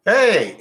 Hey,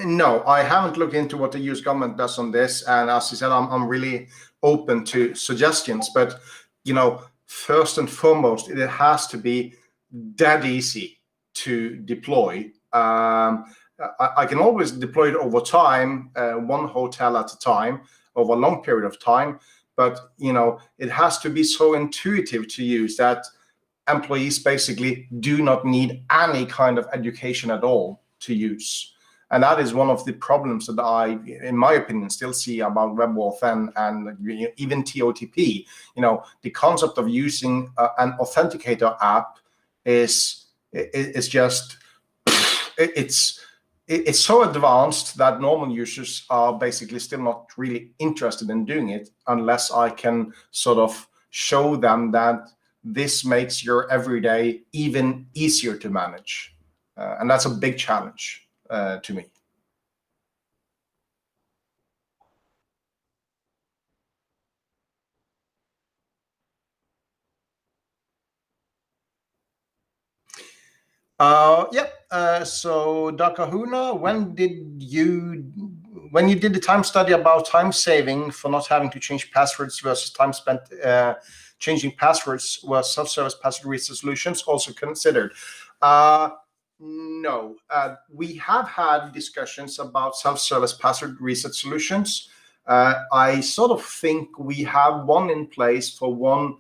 no, I haven't looked into what the US government does on this. And as you said, I'm really open to suggestions. But, first and foremost, it has to be that easy to deploy. I can always deploy it over time, one hotel at a time, over a long period of time. But, it has to be so intuitive to use that employees basically do not need any kind of education at all to use. And that is one of the problems that I, in my opinion, still see about WebAuth and even TOTP. The concept of using an authenticator app is just it's so advanced that normal users are basically still not really interested in doing it unless I can sort of show them that this makes your everyday even easier to manage. And that's a big challenge to me. Yep. So Dakahuna, when you did the time study about time saving for not having to change passwords versus time spent changing passwords, was self-service password reset solutions also considered? No, we have had discussions about self-service password reset solutions. I sort of think we have one in place for one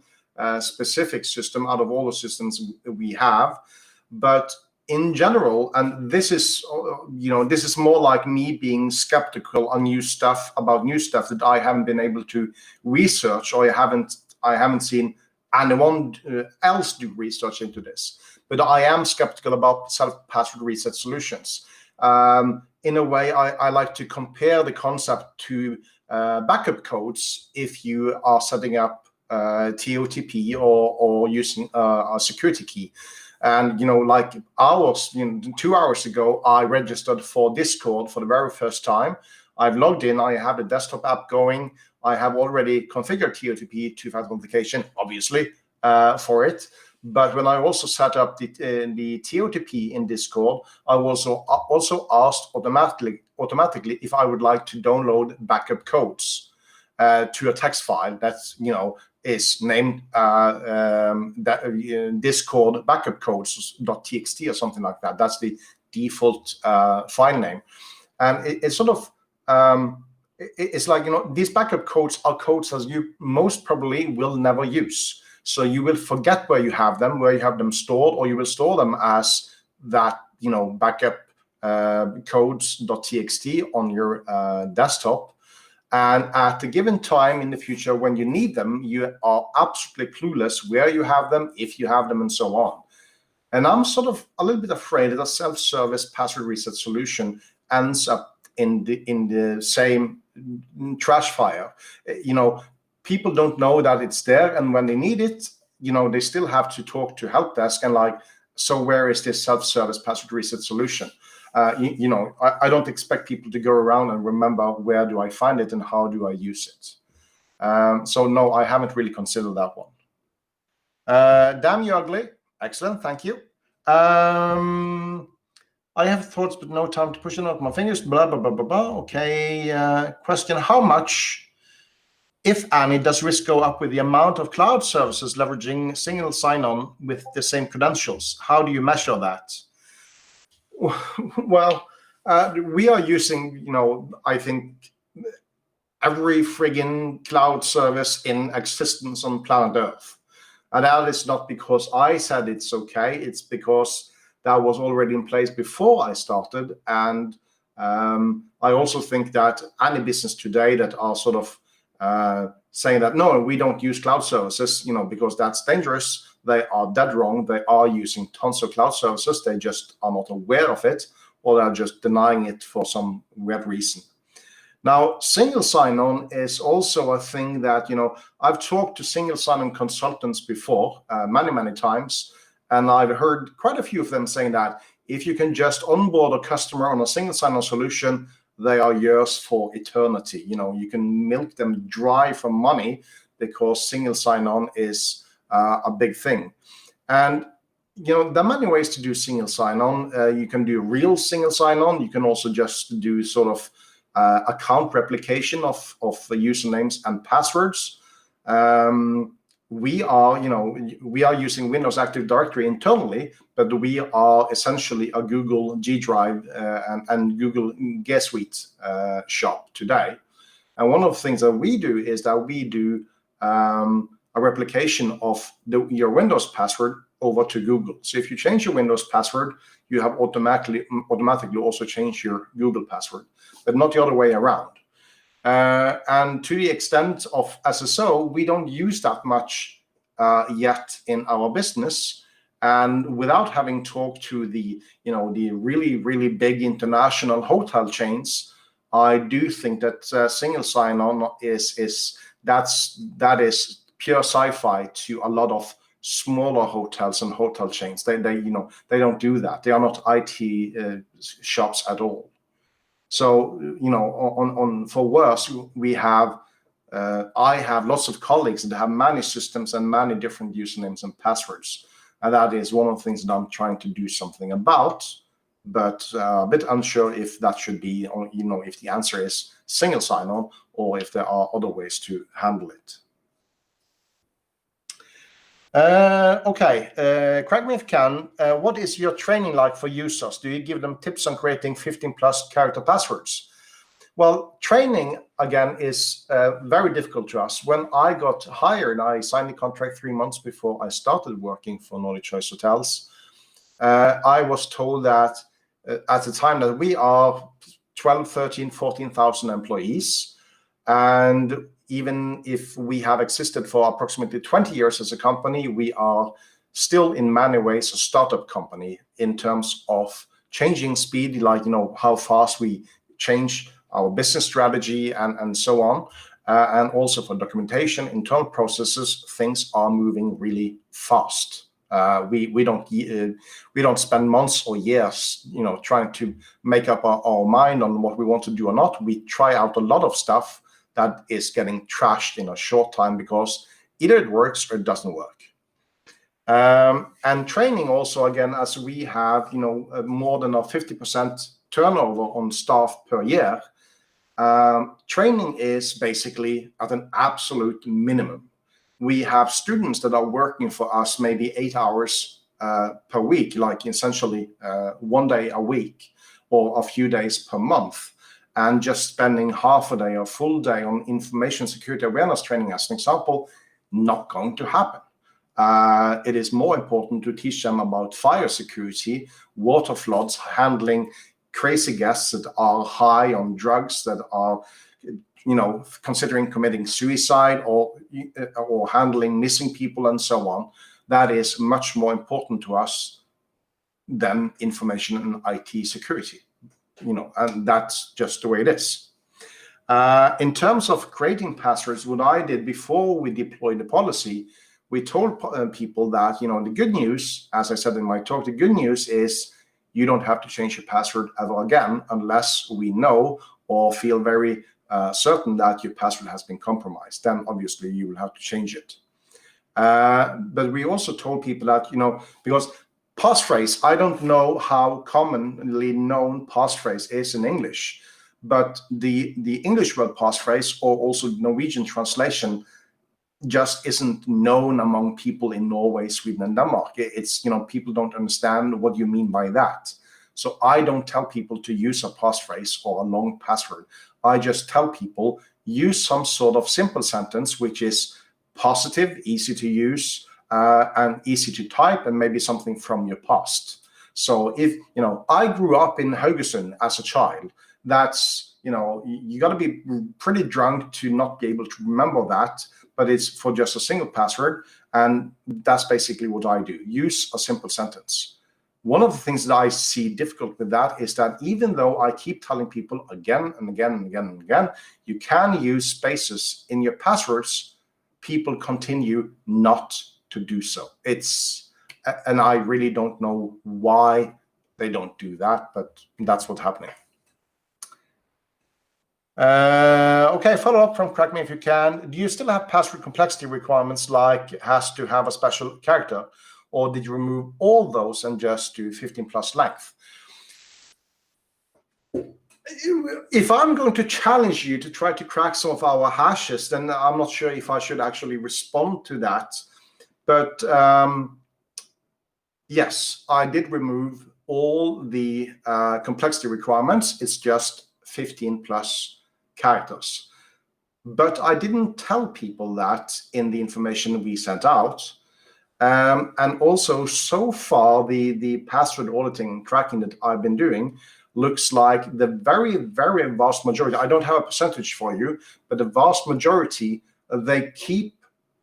specific system out of all the systems we have. But in general, and this is more like me being skeptical on new stuff that I haven't been able to research, or I haven't seen anyone else do research into this. But I am skeptical about self-password reset solutions. In a way, I like to compare the concept to backup codes if you are setting up TOTP or using a security key. And, like 2 hours ago, I registered for Discord for the very first time. I've logged in. I have the desktop app going. I have already configured TOTP two-factor authentication, obviously, for it. But when I also set up the TOTP in Discord, I also asked automatically if I would like to download backup codes to a text file that's, is named Discord backup codes.txt or something like that. That's the default file name. And it's sort of, it's like, these backup codes are codes that you most probably will never use. So you will forget where you have them stored, or you will store them as that, backup codes.txt on your desktop. And at a given time in the future, when you need them, you are absolutely clueless where you have them, if you have them, and so on. And I'm sort of a little bit afraid that a self-service password reset solution ends up in the same trash fire. People don't know that it's there, and when they need it, they still have to talk to help desk and like, so where is this self-service password reset solution? I don't expect people to go around and remember where do I find it and how do I use it. So no, I haven't really considered that one. Damn you ugly. Excellent, thank you. I have thoughts, but no time to push it out my fingers. Blah, blah, blah, blah, blah. Okay, question, how much, if any, does risk go up with the amount of cloud services leveraging single sign-on with the same credentials? How do you measure that? Well, we are using, I think, every friggin' cloud service in existence on planet Earth. And that is not because I said it's okay. It's because that was already in place before I started. And I also think that any business today that are sort of saying that, no, we don't use cloud services, because that's dangerous, they are dead wrong. They are using tons of cloud services. They just are not aware of it, or they're just denying it for some weird reason. Now, single sign-on is also a thing that, I've talked to single sign-on consultants before, many times, and I've heard quite a few of them saying that if you can just onboard a customer on a single sign-on solution, they are yours for eternity. You can milk them dry for money because single sign-on is a big thing. And there are many ways to do single sign-on. You can do real single sign-on. You can also just do sort of account replication of the usernames and passwords. We are using Windows Active Directory internally, but we are essentially a Google G Drive and Google G Suite shop today. And one of the things that we do is that we do a replication of your Windows password over to Google. So if you change your Windows password, you have automatically also changed your Google password, but not the other way around. And to the extent of SSO, we don't use that much yet in our business. And without having talked to the really big international hotel chains, I do think that single sign-on is pure sci-fi to a lot of smaller hotels and hotel chains. They don't do that. They are not IT shops at all. So for worse, I have lots of colleagues that have many systems and many different usernames and passwords, and that is one of the things that I'm trying to do something about. But a bit unsure if that should be, if the answer is single sign-on or if there are other ways to handle it. Correct me if you can. What is your training like for users? Do you give them tips on creating 15+ character passwords? Well, training, again, is very difficult to us. When I got hired, I signed the contract 3 months before I started working for Nordic Choice Hotels. I was told that at the time that we are 12, 13, 14,000 employees. And even if we have existed for approximately 20 years as a company, we are still in many ways a startup company in terms of changing speed, like, how fast we change our business strategy and so on. And also for documentation, internal processes, things are moving really fast. We don't spend months or years, trying to make up our mind on what we want to do or not. We try out a lot of stuff that is getting trashed in a short time because either it works or it doesn't work. And training also, again, as we have, more than a 50% turnover on staff per year, training is basically at an absolute minimum. We have students that are working for us maybe 8 hours per week, like essentially 1 day a week or a few days per month. And just spending half a day or full day on information security awareness training, as an example, not going to happen. It is more important to teach them about fire security, water floods, handling crazy guests that are high on drugs, that are, considering committing suicide or handling missing people and so on. That is much more important to us than information and IT security. And that's just the way it is. In terms of creating passwords, what I did before we deployed the policy, we told people that, the good news, as I said in my talk, the good news is you don't have to change your password ever again unless we know or feel very certain that your password has been compromised. Then obviously you will have to change it. But we also told people that, because passphrase, I don't know how commonly known passphrase is in English, but the English word passphrase, or also Norwegian translation, just isn't known among people in Norway, Sweden, and Denmark. It's, people don't understand what you mean by that. So I don't tell people to use a passphrase or a long password. I just tell people use some sort of simple sentence, which is positive, easy to use, and easy to type, and maybe something from your past. So if, I grew up in Haugesund as a child, that's, you got to be pretty drunk to not be able to remember that, but it's for just a single password. And that's basically what I do. Use a simple sentence. One of the things that I see difficult with that is that even though I keep telling people again and again and again and again, you can use spaces in your passwords, people continue not to do so. And I really don't know why they don't do that, but that's what's happening. Okay, follow up from Crack Me If You Can. Do you still have password complexity requirements, like it has to have a special character, or did you remove all those and just do 15 plus length? If I'm going to challenge you to try to crack some of our hashes, then I'm not sure if I should actually respond to that. But yes, I did remove all the complexity requirements. It's just 15 plus characters. But I didn't tell people that in the information we sent out. And also, so far, the password auditing tracking that I've been doing looks like the very, very vast majority, I don't have a percentage for you, but the vast majority, they keep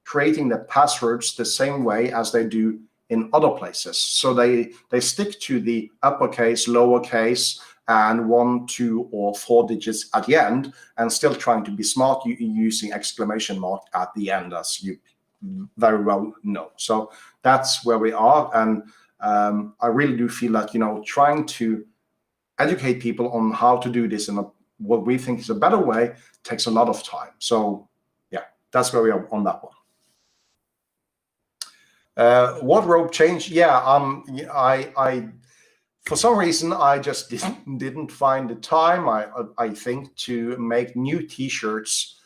creating the passwords the same way as they do in other places. So they stick to the uppercase, lowercase, and 1, 2, or 4 digits at the end, and still trying to be smart using exclamation mark at the end, as you very well know. So that's where we are. And I really do feel that, trying to educate people on how to do this in what we think is a better way takes a lot of time. So yeah, that's where we are on that one. Wardrobe change? Yeah, I for some reason I just didn't find the time, I think, to make new T-shirts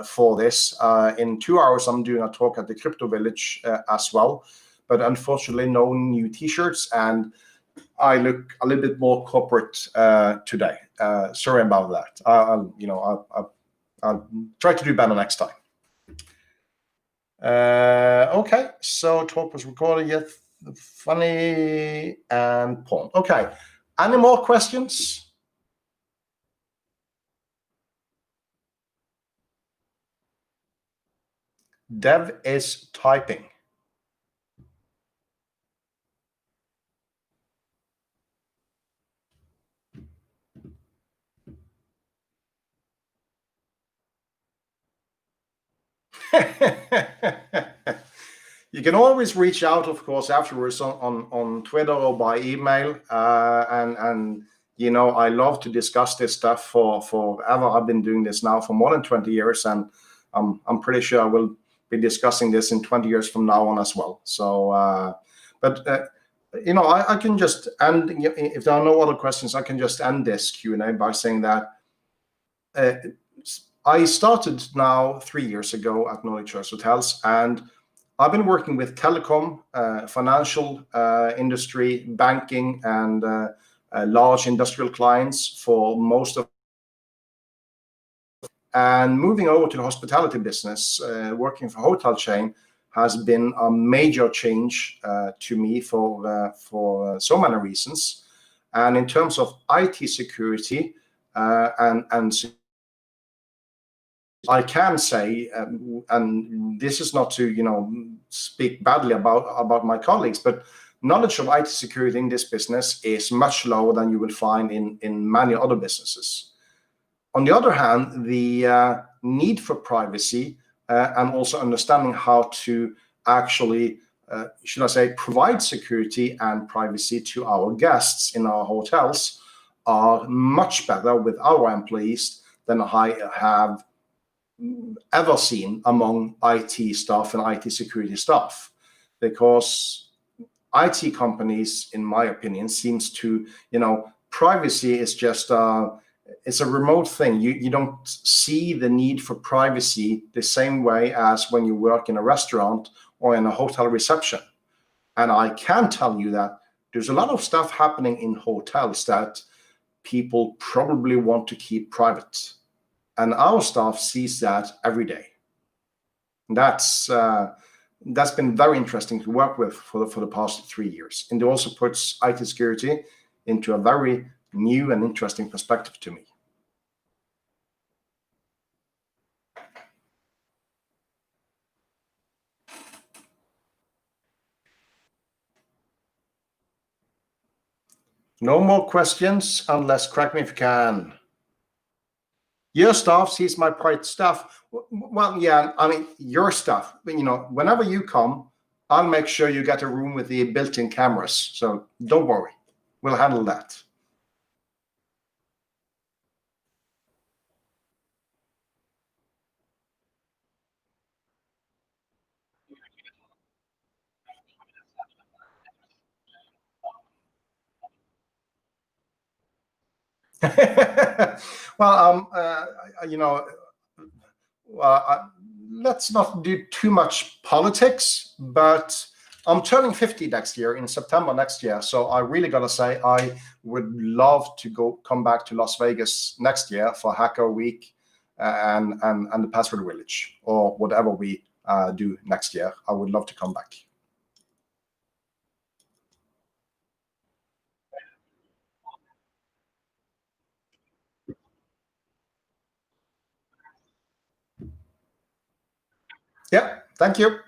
for this. In 2 hours, I'm doing a talk at the Crypto Village as well, but unfortunately, no new T-shirts, and I look a little bit more corporate today. Sorry about that. I'll try to do better next time. Okay, so talk was recorded. Yet funny and porn. Okay, any more questions? Dev is typing. You can always reach out, of course, afterwards on Twitter or by email. And I love to discuss this stuff for forever. I've been doing this now for more than 20 years, and I'm pretty sure I will be discussing this in 20 years from now on as well. So, I can just end, if there are no other questions, I can just end this Q&A by saying that I started now 3 years ago at Nordic Choice Hotels, and I've been working with telecom, financial industry, banking, and large industrial clients for most of. And moving over to the hospitality business, working for a hotel chain has been a major change to me for so many reasons. And in terms of IT security and I can say, and this is not to speak badly about my colleagues, but knowledge of IT security in this business is much lower than you will find in many other businesses. On the other hand, the need for privacy and also understanding how to actually, should I say, provide security and privacy to our guests in our hotels are much better with our employees than I have ever seen among IT staff and IT security staff, because IT companies, in my opinion, seems to, privacy is just it's a remote thing. You don't see the need for privacy the same way as when you work in a restaurant or in a hotel reception. And I can tell you that there's a lot of stuff happening in hotels that people probably want to keep private. And our staff sees that every day. That's been very interesting to work with for the past 3 years. And it also puts IT security into a very new and interesting perspective to me. No more questions, unless, correct me if you can. Your stuff, he's my private stuff. Well, yeah, I mean, your stuff. You know, whenever you come, I'll make sure you get a room with the built-in cameras. So don't worry, we'll handle that. Well, you know, let's not do too much politics, but I'm turning 50 next year, in September next year. So I really gotta say, I would love to come back to Las Vegas next year for Hacker Week and the Password Village, or whatever we do next year. I would love to come back. Yeah, thank you.